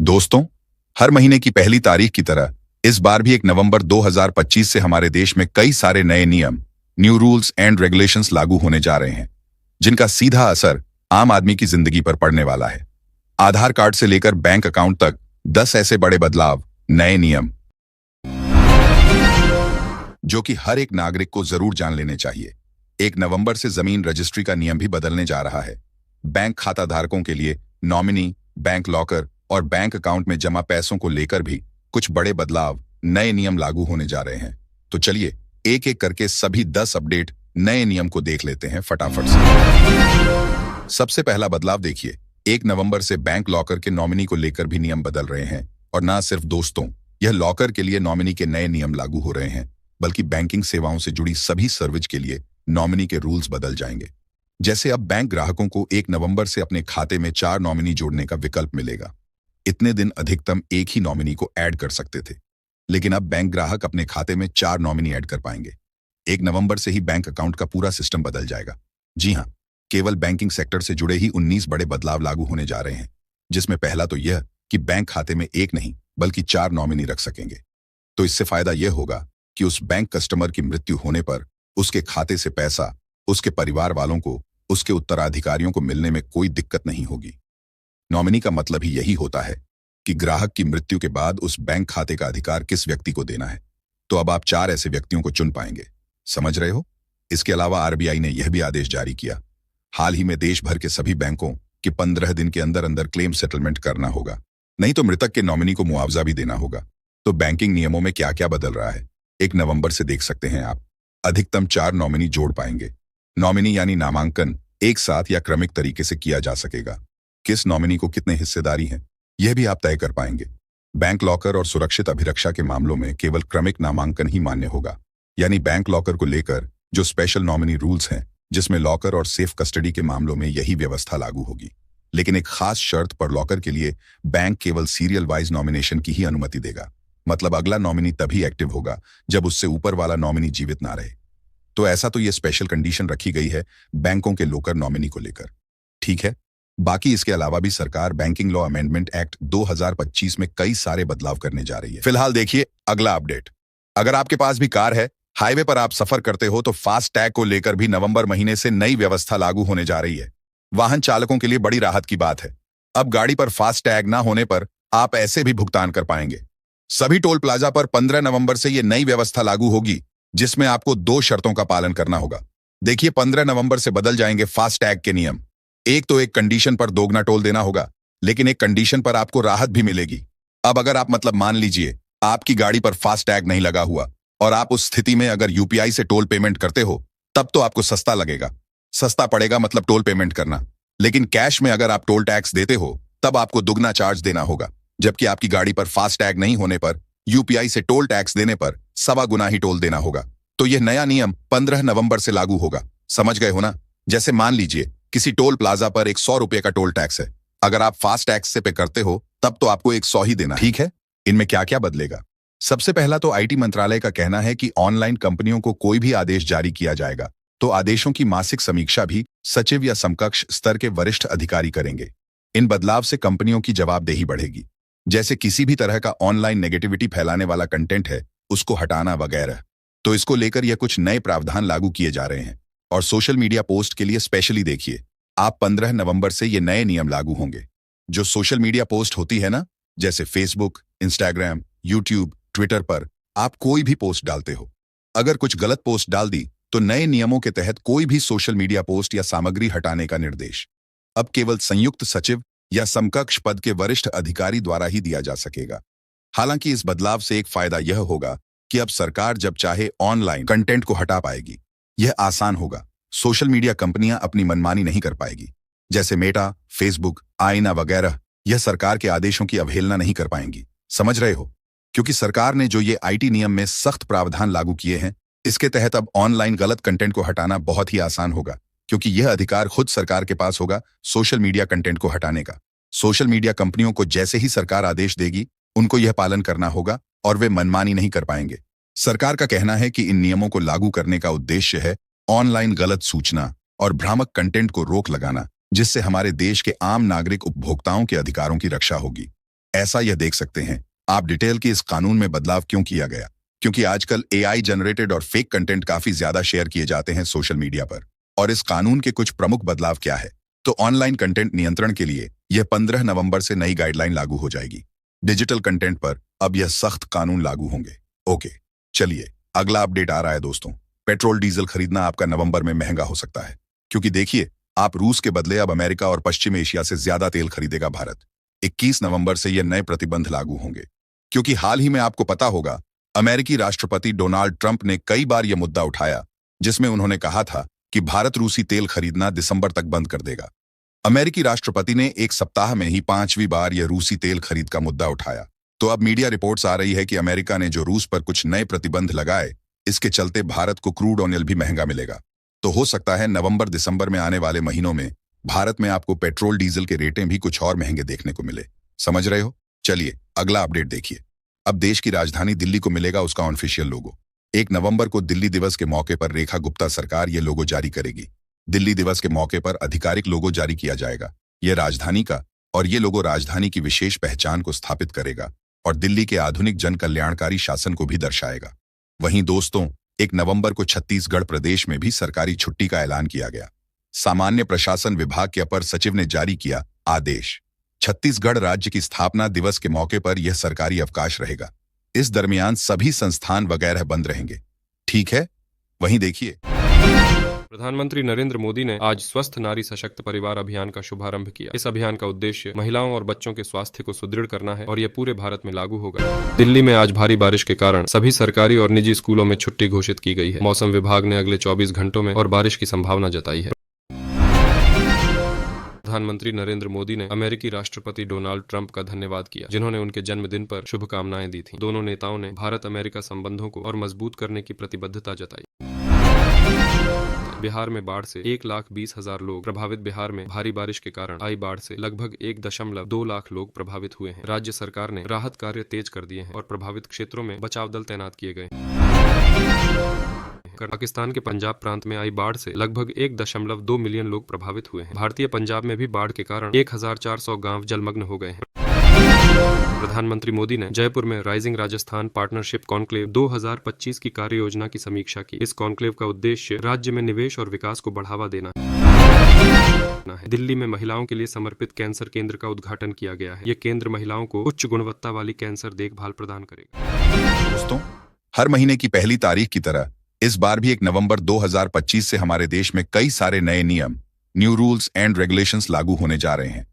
दोस्तों, हर महीने की पहली तारीख की तरह इस बार भी 1 नवंबर 2025 से हमारे देश में कई सारे नए नियम, न्यू रूल्स एंड रेगुलेशंस लागू होने जा रहे हैं, जिनका सीधा असर आम आदमी की जिंदगी पर पड़ने वाला है। आधार कार्ड से लेकर बैंक अकाउंट तक 10 ऐसे बड़े बदलाव, नए नियम, जो कि हर एक नागरिक को जरूर जान लेने चाहिए। 1 नवंबर से जमीन रजिस्ट्री का नियम भी बदलने जा रहा है। बैंक खाता धारकों के लिए नॉमिनी, बैंक लॉकर और बैंक अकाउंट में जमा पैसों को लेकर भी कुछ बड़े बदलाव, नए नियम लागू होने जा रहे हैं। तो चलिए एक एक करके सभी 10 अपडेट नए नियम को देख लेते हैं फटाफट से। सबसे पहला बदलाव देखिए, 1 नवंबर से बैंक लॉकर के नॉमिनी को लेकर भी नियम बदल रहे हैं। और ना सिर्फ दोस्तों, यह लॉकर के लिए नॉमिनी के नए नियम लागू हो रहे हैं, बल्कि बैंकिंग सेवाओं से जुड़ी सभी सर्विस के लिए नॉमिनी के रूल्स बदल जाएंगे। जैसे अब बैंक ग्राहकों को 1 नवंबर से अपने खाते में 4 नॉमिनी जोड़ने का विकल्प मिलेगा। इतने दिन अधिकतम एक ही नॉमिनी को ऐड कर सकते थे, लेकिन अब बैंक ग्राहक अपने खाते में 4 नॉमिनी ऐड कर पाएंगे। 1 नवंबर से ही बैंक अकाउंट का पूरा सिस्टम बदल जाएगा। जी हाँ, केवल बैंकिंग सेक्टर से जुड़े ही 19 बड़े बदलाव लागू होने जा रहे हैं, जिसमें पहला तो यह कि बैंक खाते में एक नहीं बल्कि 4 नॉमिनी रख सकेंगे। तो इससे फायदा यह होगा कि उस बैंक कस्टमर की मृत्यु होने पर उसके खाते से पैसा उसके परिवार वालों को, उसके उत्तराधिकारियों को मिलने में कोई दिक्कत नहीं होगी। नॉमिनी का मतलब ही यही होता है कि ग्राहक की मृत्यु के बाद उस बैंक खाते का अधिकार किस व्यक्ति को देना है। तो अब आप 4 ऐसे व्यक्तियों को चुन पाएंगे। समझ रहे हो? इसके अलावा आरबीआई ने यह भी आदेश जारी किया, हाल ही में देश भर के सभी बैंकों कि 15 दिन के अंदर अंदर क्लेम सेटलमेंट करना होगा, नहीं तो मृतक के नॉमिनी को मुआवजा भी देना होगा। तो बैंकिंग नियमों में क्या क्या बदल रहा है 1 नवंबर से देख सकते हैं आप। अधिकतम 4 नॉमिनी जोड़ पाएंगे। नॉमिनी यानी नामांकन एक साथ या क्रमिक तरीके से किया जा सकेगा। किस नॉमिनी को कितने हिस्सेदारी हैं, यह भी आप तय कर पाएंगे। बैंक लॉकर और सुरक्षित अभिरक्षा के मामलों में केवल क्रमिक नामांकन ही मान्य होगा, यानी बैंक लॉकर को लेकर जो स्पेशल नॉमिनी रूल्स हैं, जिसमें लॉकर और सेफ कस्टडी के मामलों में यही व्यवस्था लागू होगी। लेकिन एक खास शर्त पर लॉकर के लिए बैंक केवल सीरियल वाइज नॉमिनेशन की ही अनुमति देगा। मतलब अगला नॉमिनी तभी एक्टिव होगा जब उससे ऊपर वाला नॉमिनी जीवित ना रहे। तो ऐसा तो ये स्पेशल कंडीशन रखी गई है बैंकों के लोकर नॉमिनी को लेकर। ठीक है, बाकी इसके अलावा भी सरकार बैंकिंग लॉ अमेंडमेंट एक्ट 2025 में कई सारे बदलाव करने जा रही है। फिलहाल देखिए अगला अपडेट। अगर आपके पास भी कार है, हाईवे पर आप सफर करते हो, तो फास्ट टैग को लेकर भी नवंबर महीने से नई व्यवस्था लागू होने जा रही है। वाहन चालकों के लिए बड़ी राहत की बात है। अब गाड़ी पर फास्ट टैग ना होने पर आप ऐसे भी भुगतान कर पाएंगे। सभी टोल प्लाजा पर 15 नवंबर से यह नई व्यवस्था लागू होगी, जिसमें आपको 2 शर्तों का पालन करना होगा। देखिए 15 नवंबर से बदल जाएंगे फास्ट टैग के नियम। एक कंडीशन पर दोगुना टोल देना होगा, लेकिन एक कंडीशन पर आपको राहत भी मिलेगी। अब अगर आप मान लीजिए आपकी गाड़ी पर फास्ट टैग नहीं लगा हुआ और आप उस स्थिति में अगर यूपीआई से टोल पेमेंट करते हो, तब तो आपको सस्ता लगेगा। सस्ता पड़ेगा मतलब टोल पेमेंट करना। लेकिन कैश में अगर आप टोल टैक्स देते हो, तब आपको दुगना चार्ज देना होगा। जबकि आपकी गाड़ी पर फास्ट टैग नहीं होने पर यूपीआई से टोल टैक्स देने पर 1.25 गुना ही टोल देना होगा। तो यह नया नियम 15 नवंबर से लागू होगा। समझ गए हो ना? जैसे मान लीजिए किसी टोल प्लाजा पर 100 रुपए का टोल टैक्स है। अगर आप फास्ट टैक्स से पे करते हो, तब तो आपको 100 ही देना है। ठीक है, इनमें क्या क्या बदलेगा? सबसे पहला तो आईटी मंत्रालय का कहना है कि ऑनलाइन कंपनियों को कोई भी आदेश जारी किया जाएगा, तो आदेशों की मासिक समीक्षा भी सचिव या समकक्ष स्तर के वरिष्ठ अधिकारी करेंगे। इन बदलाव से कंपनियों की जवाबदेही बढ़ेगी। जैसे किसी भी तरह का ऑनलाइन नेगेटिविटी फैलाने वाला कंटेंट है, उसको हटाना वगैरह। तो इसको लेकर यह कुछ नए प्रावधान लागू किए जा रहे हैं। और सोशल मीडिया पोस्ट के लिए स्पेशली देखिए, आप 15 नवंबर से ये नए नियम लागू होंगे। जो सोशल मीडिया पोस्ट होती है ना, जैसे फेसबुक, इंस्टाग्राम, यूट्यूब, ट्विटर पर आप कोई भी पोस्ट डालते हो, अगर कुछ गलत पोस्ट डाल दी, तो नए नियमों के तहत कोई भी सोशल मीडिया पोस्ट या सामग्री हटाने का निर्देश अब केवल संयुक्त सचिव या समकक्ष पद के वरिष्ठ अधिकारी द्वारा ही दिया जा सकेगा। हालांकि इस बदलाव से एक फायदा यह होगा कि अब सरकार जब चाहे ऑनलाइन कंटेंट को हटा पाएगी। यह आसान होगा। सोशल मीडिया कंपनियां अपनी मनमानी नहीं कर पाएगी। जैसे मेटा, फेसबुक, आईना वगैरह, यह सरकार के आदेशों की अवहेलना नहीं कर पाएंगी। समझ रहे हो? क्योंकि सरकार ने जो ये आईटी नियम में सख्त प्रावधान लागू किए हैं, इसके तहत अब ऑनलाइन गलत कंटेंट को हटाना बहुत ही आसान होगा, क्योंकि यह अधिकार खुद सरकार के पास होगा सोशल मीडिया कंटेंट को हटाने का। सोशल मीडिया कंपनियों को जैसे ही सरकार आदेश देगी, उनको यह पालन करना होगा और वे मनमानी नहीं कर पाएंगे। सरकार का कहना है कि इन नियमों को लागू करने का उद्देश्य है ऑनलाइन गलत सूचना और भ्रामक कंटेंट को रोक लगाना, जिससे हमारे देश के आम नागरिक उपभोक्ताओं के अधिकारों की रक्षा होगी। ऐसा यह देख सकते हैं आप डिटेल कि इस कानून में बदलाव क्यों किया गया, क्योंकि आजकल एआई जनरेटेड और फेक कंटेंट काफी ज्यादा शेयर किए जाते हैं सोशल मीडिया पर। और इस कानून के कुछ प्रमुख बदलाव क्या है, तो ऑनलाइन कंटेंट नियंत्रण के लिए यह 15 नवंबर से नई गाइडलाइन लागू हो जाएगी। डिजिटल कंटेंट पर अब यह सख्त कानून लागू होंगे। ओके, चलिए अगला अपडेट आ रहा है दोस्तों। पेट्रोल डीजल खरीदना आपका नवंबर में महंगा हो सकता है, क्योंकि देखिए आप रूस के बदले अब अमेरिका और पश्चिम एशिया से ज्यादा तेल खरीदेगा भारत। 21 नवंबर से यह नए प्रतिबंध लागू होंगे, क्योंकि हाल ही में आपको पता होगा अमेरिकी राष्ट्रपति डोनाल्ड ट्रंप ने कई बार यह मुद्दा उठाया, जिसमें उन्होंने कहा था कि भारत रूसी तेल खरीदना दिसंबर तक बंद कर देगा। अमेरिकी राष्ट्रपति ने एक सप्ताह में ही 5वीं बार यह रूसी तेल खरीद का मुद्दा उठाया। तो अब मीडिया रिपोर्ट्स आ रही है कि अमेरिका ने जो रूस पर कुछ नए प्रतिबंध लगाए, इसके चलते भारत को क्रूड ऑयल भी महंगा मिलेगा। तो हो सकता है नवंबर दिसंबर में आने वाले महीनों में भारत में आपको पेट्रोल डीजल के रेटें भी कुछ और महंगे देखने को मिले। समझ रहे हो? चलिए अगला अपडेट देखिए। अब देश की राजधानी दिल्ली को मिलेगा उसका ऑफिशियल लोगो। 1 नवंबर को दिल्ली दिवस के मौके पर रेखा गुप्ता सरकार ये लोगो जारी करेगी। दिल्ली दिवस के मौके पर आधिकारिक लोगो जारी किया जाएगा। यह राजधानी का और ये लोगो राजधानी की विशेष पहचान को स्थापित करेगा और दिल्ली के आधुनिक जन कल्याणकारी शासन को भी दर्शाएगा। वहीं दोस्तों 1 नवंबर को छत्तीसगढ़ प्रदेश में भी सरकारी छुट्टी का ऐलान किया गया। सामान्य प्रशासन विभाग के अपर सचिव ने जारी किया आदेश। छत्तीसगढ़ राज्य की स्थापना दिवस के मौके पर यह सरकारी अवकाश रहेगा। इस दरमियान सभी संस्थान वगैरह बंद रहेंगे। ठीक है, वहीं देखिए प्रधानमंत्री नरेंद्र मोदी ने आज स्वस्थ नारी सशक्त परिवार अभियान का शुभारंभ किया। इस अभियान का उद्देश्य महिलाओं और बच्चों के स्वास्थ्य को सुदृढ़ करना है और यह पूरे भारत में लागू होगा। दिल्ली में आज भारी बारिश के कारण सभी सरकारी और निजी स्कूलों में छुट्टी घोषित की गई है। मौसम विभाग ने अगले 24 घंटों में और बारिश की संभावना जताई है। प्रधानमंत्री नरेंद्र मोदी ने अमेरिकी राष्ट्रपति डोनाल्ड ट्रंप का धन्यवाद किया, जिन्होंने उनके जन्मदिन पर शुभकामनाएं दी थीं। दोनों नेताओं ने भारत अमेरिका संबंधों को और मजबूत करने की प्रतिबद्धता जताई। बिहार में बाढ़ से 1,20,000 लोग प्रभावित। बिहार में भारी बारिश के कारण आई बाढ़ से लगभग 1.2 लाख लोग प्रभावित हुए हैं। राज्य सरकार ने राहत कार्य तेज कर दिए हैं और प्रभावित क्षेत्रों में बचाव दल तैनात किए गए। पाकिस्तान के पंजाब प्रांत में आई बाढ़ से लगभग 1.2 मिलियन लोग प्रभावित हुए हैं। भारतीय पंजाब में भी बाढ़ के कारण 1,400 गांव जलमग्न हो गए हैं। प्रधानमंत्री मोदी ने जयपुर में राइजिंग राजस्थान पार्टनरशिप कॉन्क्लेव 2025 की कार्य योजना की समीक्षा की। इस कॉन्क्लेव का उद्देश्य राज्य में निवेश और विकास को बढ़ावा देना है। दिल्ली में महिलाओं के लिए समर्पित कैंसर केंद्र का उद्घाटन किया गया है। ये केंद्र महिलाओं को उच्च गुणवत्ता वाली कैंसर देखभाल प्रदान करेगा। दोस्तों, हर महीने की पहली तारीख की तरह इस बार भी 1 नवंबर 2025 से हमारे देश में कई सारे नए नियम, न्यू रूल्स एंड रेगुलेशंस लागू होने जा रहे हैं,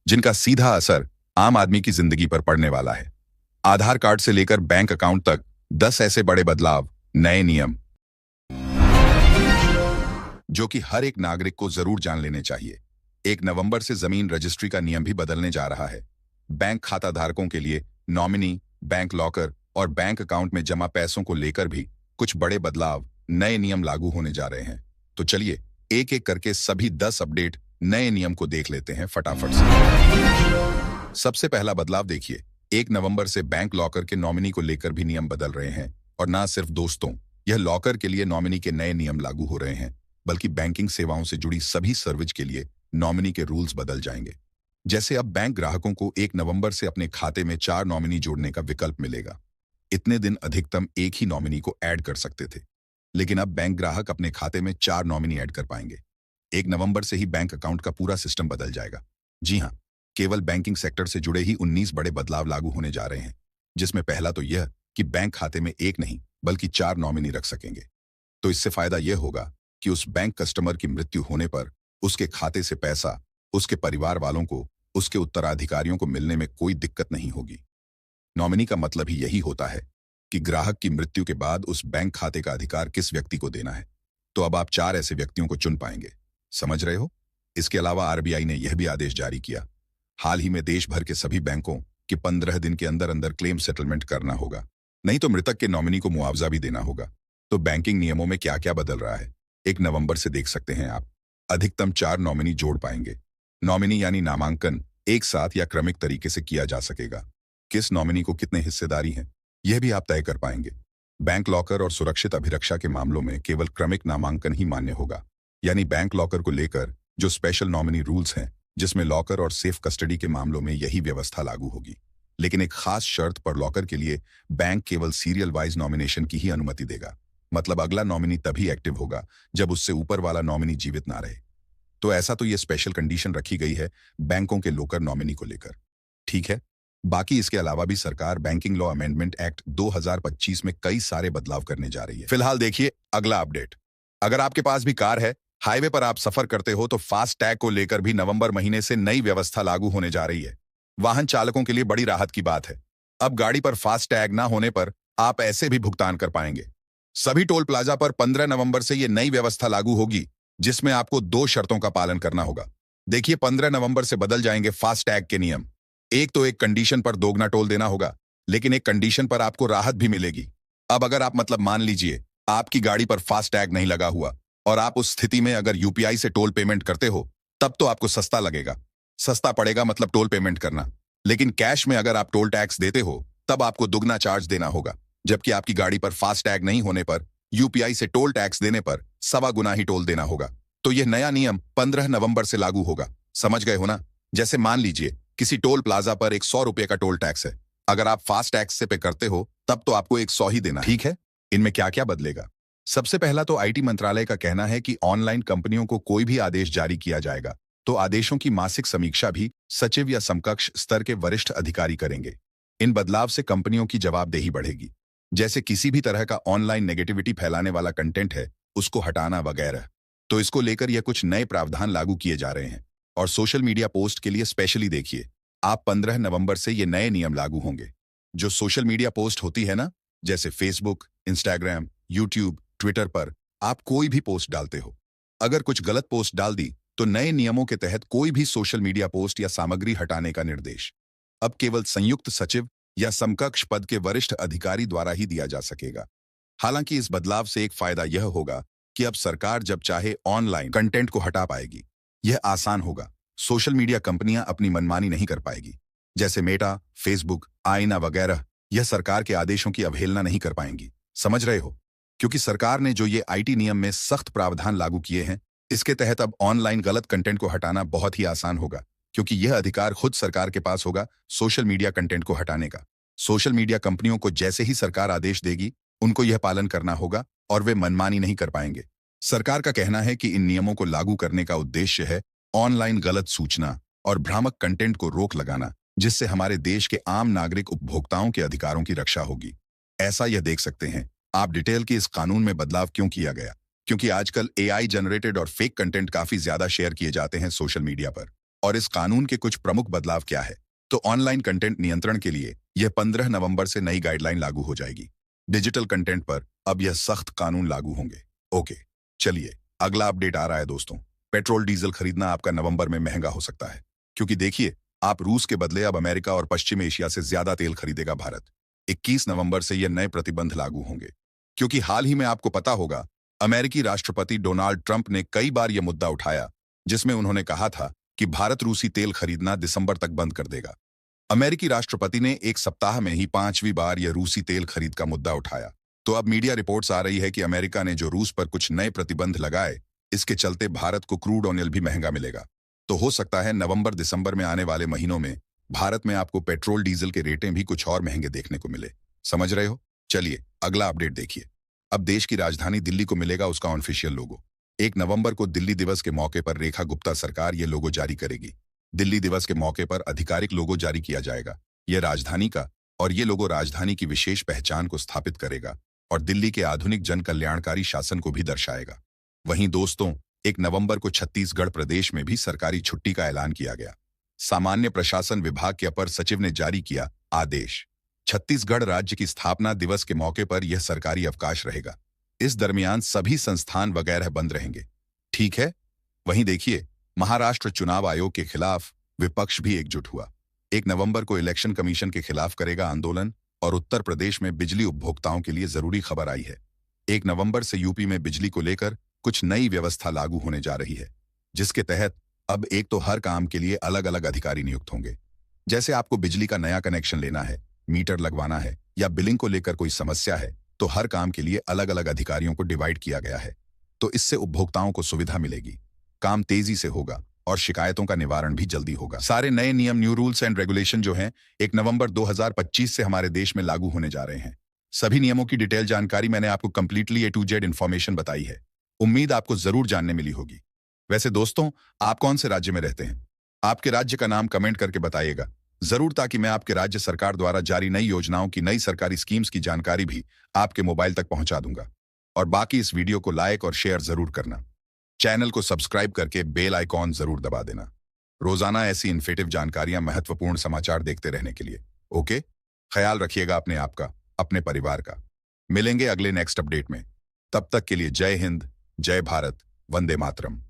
जिनका सीधा असर आम आदमी की जिंदगी पर पड़ने वाला है। आधार कार्ड से लेकर बैंक अकाउंट तक 10 ऐसे बड़े बदलाव, नए नियम जो कि हर एक नागरिक को जरूर जान लेने चाहिए। 1 नवंबर से जमीन रजिस्ट्री का नियम भी बदलने जा रहा है। बैंक खाता धारकों के लिए नॉमिनी, बैंक लॉकर और बैंक अकाउंट में जमा पैसों को लेकर भी कुछ बड़े बदलाव, नए नियम लागू होने जा रहे हैं। तो चलिए एक एक करके सभी 10 अपडेट नए नियम को देख लेते हैं फटाफट से। सबसे पहला बदलाव देखिए, 1 नवंबर से बैंक लॉकर के नॉमिनी को लेकर भी नियम बदल रहे हैं। और ना सिर्फ दोस्तों, यह लॉकर के लिए नॉमिनी के नए नियम लागू हो रहे हैं, बल्कि बैंकिंग सेवाओं से जुड़ी सभी सर्विस के लिए नॉमिनी के रूल्स बदल जाएंगे। जैसे अब बैंक ग्राहकों को 1 नवंबर से अपने खाते में 4 नॉमिनी जोड़ने का विकल्प मिलेगा। इतने दिन अधिकतम एक ही नॉमिनी को ऐड कर सकते थे, लेकिन अब बैंक ग्राहक अपने खाते में 4 नॉमिनी ऐड कर पाएंगे। 1 नवंबर से ही बैंक अकाउंट का पूरा सिस्टम बदल जाएगा। जी हाँ, केवल बैंकिंग सेक्टर से जुड़े ही 19 बड़े बदलाव लागू होने जा रहे हैं, जिसमें पहला तो यह कि बैंक खाते में एक नहीं बल्कि 4 नॉमिनी रख सकेंगे। तो इससे फायदा यह होगा कि उस बैंक कस्टमर की मृत्यु होने पर उसके खाते से पैसा उसके परिवार वालों को, उसके उत्तराधिकारियों को मिलने में कोई दिक्कत नहीं होगी। नॉमिनी का मतलब ही यही होता है कि ग्राहक की मृत्यु के बाद उस बैंक खाते का अधिकार किस व्यक्ति को देना है। तो अब आप 4 ऐसे व्यक्तियों को चुन पाएंगे। समझ रहे हो? इसके अलावा आरबीआई ने यह भी आदेश जारी किया, हाल ही में देश भर के सभी बैंकों कि 15 दिन के अंदर अंदर क्लेम सेटलमेंट करना होगा, नहीं तो मृतक के नॉमिनी को मुआवजा भी देना होगा। तो बैंकिंग नियमों में क्या क्या बदल रहा है 1 नवंबर से देख सकते हैं आप। अधिकतम 4 नॉमिनी जोड़ पाएंगे। नॉमिनी यानी नामांकन एक साथ या क्रमिक तरीके से किया जा सकेगा। किस नॉमिनी को कितने हिस्सेदारी हैं, यह भी आप तय कर पाएंगे। बैंक लॉकर और सुरक्षित अभिरक्षा के मामलों में केवल क्रमिक नामांकन ही मान्य होगा, यानी बैंक लॉकर को लेकर जो स्पेशल नॉमिनी रूल्स हैं, जिसमें लॉकर और सेफ कस्टडी के मामलों में यही व्यवस्था लागू होगी। लेकिन एक खास शर्त पर लॉकर के लिए बैंक केवल सीरियल वाइज नॉमिनेशन की ही अनुमति देगा। मतलब अगला नॉमिनी तभी एक्टिव होगा जब उससे ऊपर वाला नॉमिनी जीवित ना रहे। तो ऐसा तो ये स्पेशल कंडीशन रखी गई है बैंकों के लोकर नॉमिनी को लेकर। ठीक है, बाकी इसके अलावा भी सरकार बैंकिंग लॉ अमेंडमेंट एक्ट 2025 में कई सारे बदलाव करने जा रही है। फिलहाल देखिए अगला अपडेट। अगर आपके पास भी कार है, हाईवे पर आप सफर करते हो, तो फास्ट टैग को लेकर भी नवंबर महीने से नई व्यवस्था लागू होने जा रही है। वाहन चालकों के लिए बड़ी राहत की बात है। अब गाड़ी पर फास्ट टैग ना होने पर आप ऐसे भी भुगतान कर पाएंगे। सभी टोल प्लाजा पर 15 नवंबर से यह नई व्यवस्था लागू होगी, जिसमें आपको 2 शर्तों का पालन करना होगा। देखिए 15 नवंबर से बदल जाएंगे फास्ट टैग के नियम। एक तो एक कंडीशन पर दोगुना टोल देना होगा, लेकिन एक कंडीशन पर आपको राहत भी मिलेगी। अब अगर आप मान लीजिए आपकी गाड़ी पर फास्ट टैग नहीं लगा हुआ और आप उस स्थिति में अगर यूपीआई से टोल पेमेंट करते हो, तब तो आपको सस्ता लगेगा। सस्ता पड़ेगा मतलब टोल पेमेंट करना। लेकिन कैश में अगर आप टोल टैक्स देते हो, तब आपको दुगना चार्ज देना होगा, जबकि आपकी गाड़ी पर फास्ट टैग नहीं होने पर यूपीआई से टोल टैक्स देने पर 1.25 गुना ही टोल देना होगा। तो यह नया नियम 15 नवंबर से लागू होगा। समझ गए हो ना? जैसे मान लीजिए किसी टोल प्लाजा पर 100 रुपए का टोल टैक्स है। अगर आप फास्ट टैक्स से पे करते हो, तब तो आपको 100 ही देना। ठीक है, इनमें क्या क्या बदलेगा? सबसे पहला तो आईटी मंत्रालय का कहना है कि ऑनलाइन कंपनियों को कोई भी आदेश जारी किया जाएगा तो आदेशों की मासिक समीक्षा भी सचिव या समकक्ष स्तर के वरिष्ठ अधिकारी करेंगे। इन बदलाव से कंपनियों की जवाबदेही बढ़ेगी, जैसे किसी भी तरह का ऑनलाइन नेगेटिविटी फैलाने वाला कंटेंट है उसको हटाना वगैरह। तो इसको लेकर यह कुछ नए प्रावधान लागू किए जा रहे हैं। और सोशल मीडिया पोस्ट के लिए स्पेशली देखिए, आप 15 नवंबर से ये नए नियम लागू होंगे। जो सोशल मीडिया पोस्ट होती है ना, जैसे फेसबुक, इंस्टाग्राम, यूट्यूब, ट्विटर पर आप कोई भी पोस्ट डालते हो, अगर कुछ गलत पोस्ट डाल दी तो नए नियमों के तहत कोई भी सोशल मीडिया पोस्ट या सामग्री हटाने का निर्देश अब केवल संयुक्त सचिव या समकक्ष पद के वरिष्ठ अधिकारी द्वारा ही दिया जा सकेगा। हालांकि इस बदलाव से एक फायदा यह होगा कि अब सरकार जब चाहे ऑनलाइन कंटेंट को हटा पाएगी। यह आसान होगा। सोशल मीडिया कंपनियां अपनी मनमानी नहीं कर पाएगी, जैसे मेटा, फेसबुक, आईना वगैरह। यह सरकार के आदेशों की अवहेलना नहीं कर पाएंगी। समझ रहे हो? क्योंकि सरकार ने जो ये आईटी नियम में सख्त प्रावधान लागू किए हैं, इसके तहत अब ऑनलाइन गलत कंटेंट को हटाना बहुत ही आसान होगा, क्योंकि यह अधिकार खुद सरकार के पास होगा सोशल मीडिया कंटेंट को हटाने का। सोशल मीडिया कंपनियों को जैसे ही सरकार आदेश देगी, उनको यह पालन करना होगा और वे मनमानी नहीं कर पाएंगे। सरकार का कहना है कि इन नियमों को लागू करने का उद्देश्य है ऑनलाइन गलत सूचना और भ्रामक कंटेंट को रोक लगाना, जिससे हमारे देश के आम नागरिक उपभोक्ताओं के अधिकारों की रक्षा होगी। ऐसा यह देख सकते हैं आप डिटेल की इस कानून में बदलाव क्यों किया गया, क्योंकि आजकल एआई जनरेटेड और फेक कंटेंट काफी ज्यादा शेयर किए जाते हैं सोशल मीडिया पर। और इस कानून के कुछ प्रमुख बदलाव क्या है? तो ऑनलाइन कंटेंट नियंत्रण के लिए यह 15 नवंबर से नई गाइडलाइन लागू हो जाएगी। डिजिटल कंटेंट पर अब यह सख्त कानून लागू होंगे। ओके, चलिए अगला अपडेट आ रहा है दोस्तों। पेट्रोल डीजल खरीदना आपका नवंबर में महंगा हो सकता है, क्योंकि देखिए आप रूस के बदले अब अमेरिका और पश्चिम एशिया से ज्यादा तेल खरीदेगा भारत। 21 नवंबर से यह नए प्रतिबंध लागू होंगे, क्योंकि हाल ही में आपको पता होगा अमेरिकी राष्ट्रपति डोनाल्ड ट्रंप ने कई बार यह मुद्दा उठाया, जिसमें उन्होंने कहा था कि भारत रूसी तेल खरीदना दिसंबर तक बंद कर देगा। अमेरिकी राष्ट्रपति ने एक सप्ताह में ही 5वीं बार यह रूसी तेल खरीद का मुद्दा उठाया। तो अब मीडिया रिपोर्ट्स आ रही है कि अमेरिका ने जो रूस पर कुछ नए प्रतिबंध लगाए, इसके चलते भारत को क्रूड ऑयल भी महंगा मिलेगा। तो हो सकता है नवंबर दिसंबर में आने वाले महीनों में भारत में आपको पेट्रोल डीजल के रेटें भी कुछ और महंगे देखने को मिले। समझ रहे हो? चलिए अगला अपडेट देखिए। अब देश की राजधानी दिल्ली को मिलेगा उसका ऑफिशियल लोगो। 1 नवंबर को दिल्ली दिवस के मौके पर रेखा गुप्ता सरकार ये लोगो जारी करेगी। दिल्ली दिवस के मौके पर आधिकारिक लोगो जारी किया जाएगा। यह राजधानी का और ये लोगो राजधानी की विशेष पहचान को स्थापित करेगा और दिल्ली के आधुनिक जन कल्याणकारी शासन को भी दर्शाएगा। वहीं दोस्तों 1 नवंबर को छत्तीसगढ़ प्रदेश में भी सरकारी छुट्टी का ऐलान किया गया। सामान्य प्रशासन विभाग के अपर सचिव ने जारी किया आदेश। छत्तीसगढ़ राज्य की स्थापना दिवस के मौके पर यह सरकारी अवकाश रहेगा। इस दरमियान सभी संस्थान वगैरह बंद रहेंगे। ठीक है। वहीं देखिए महाराष्ट्र चुनाव आयोग के खिलाफ विपक्ष भी एकजुट हुआ। 1 नवंबर को इलेक्शन कमीशन के खिलाफ करेगा आंदोलन और उत्तर प्रदेश में बिजली उपभोक्ताओं के लिए जरूरी खबर आई है। 1 नवंबर से यूपी में बिजली को लेकर कुछ नई व्यवस्था लागू होने जा रही है, जिसके तहत अब एक तो हर काम के लिए अलग अलग अधिकारी नियुक्त होंगे। जैसे आपको बिजली का नया कनेक्शन लेना है, मीटर लगवाना है या बिलिंग को लेकर कोई समस्या है, तो हर काम के लिए अलग अलग अधिकारियों को डिवाइड किया गया है। तो इससे उपभोक्ताओं को सुविधा मिलेगी, काम तेजी से होगा और शिकायतों का निवारण भी जल्दी होगा। सारे नए नियम, न्यू रूल्स एंड रेगुलेशन जो हैं 1 नवंबर 2025 से हमारे देश में लागू होने जा रहे हैं। सभी नियमों की डिटेल जानकारी मैंने आपको completely A to Z information बताई है। उम्मीद आपको जरूर जानने मिली होगी। वैसे दोस्तों, आप कौन से राज्य में रहते हैं? आपके राज्य का नाम कमेंट करके बताइएगा जरूर, ताकि मैं आपके राज्य सरकार द्वारा जारी नई योजनाओं की, नई सरकारी स्कीम्स की जानकारी भी आपके मोबाइल तक पहुंचा दूंगा। और बाकी इस वीडियो को लाइक और शेयर जरूर करना। चैनल को सब्सक्राइब करके बेल आइकॉन जरूर दबा देना। रोजाना ऐसी इन्फॉर्मेटिव जानकारियां, महत्वपूर्ण समाचार देखते रहने के लिए। ओके, ख्याल रखिएगा अपने आप का, अपने परिवार का। मिलेंगे अगले नेक्स्ट अपडेट में। तब तक के लिए जय हिंद, जय भारत, वंदे मातरम।